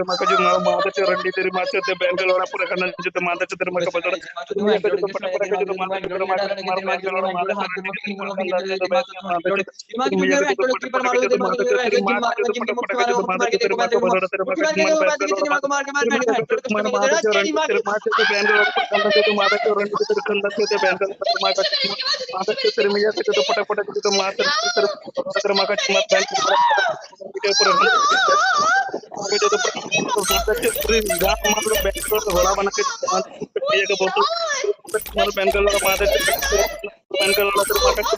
maka jum mata randi teri mata te Bangalore pura kana jita mata te maka badara termi ka jita pata pata ka jita mata te maka mar Bangalore mata randi teri pata kana jita mata te termi ka jita pata pata ka jita mata te termi mata jita pata pata ka jita mata te termi maka badara termi maka jumar Bangalore mata termi ka jita mar mata te randi teri mata te Bangalore pura kana jita mata te randi teri kana te Bangalore maka jumar mata te termi ka jita pata pata ka jita mata termi maka jumar Bangalore pura maka jita mata te गाँव मतलब बैंगलोर घोड़ा बना के भैया का बोलते मतलब बैंगलोर माता बैंगलोर तर माता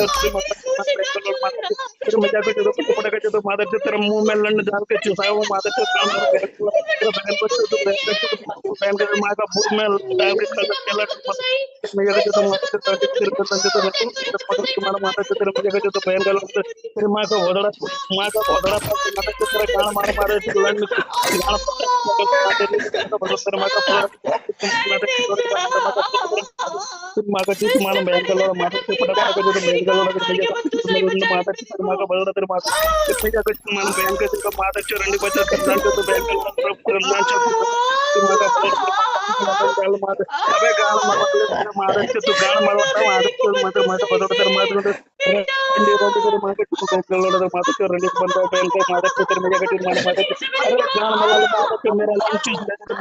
बैंगलोर माता फिर मजा को जो पट पट के जो माता तेरे मुंह में लंड डाल के चुसाया वो माता के काम कर बैंगलोर तेरे बहन को जो बैंगलोर माँ का मुंह में डाल के खा के लट मजा को जो माता के ताकि तेरे को तंग तो बिल्कुल पट तुम्हारा माता के तेरे मजा को जो बैंगलोर तेरे माँ का भोदड़ा माता के तेरे गाना मार मारे लंड मागाची तुम्हाला बँकेला माता पटापटा करतो बँकेला माता मागा बरोबर तर माता तुम्हाला बँकेचे माताच्या रंडी बचत करण्याचा तो बँकेला माता अबे गाळ मला माताचे तू गाळ मला माता माता बरोबर तर माता रंडी रंडी तर मागाची बँकेला माताच्या रंडी बंद बँक माताच्या तर माझ्याकडे मला माताचे अरे गाळ मला माताचे मेरा लंच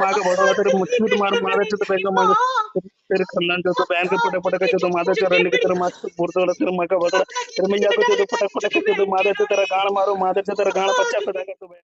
मागे बरोबर तर मुश्किल मार मारायचं तर बँक मागे तेरे खानदान जो तो बैंक पटे पटे के जो माता चरण के तरह माता बोलते तेरे मका बदला तेरे मैं जाकर जो पटे पटे के जो माता तेरा गाड़ मारो माता तेरा गाड़ बच्चा पैदा कर तो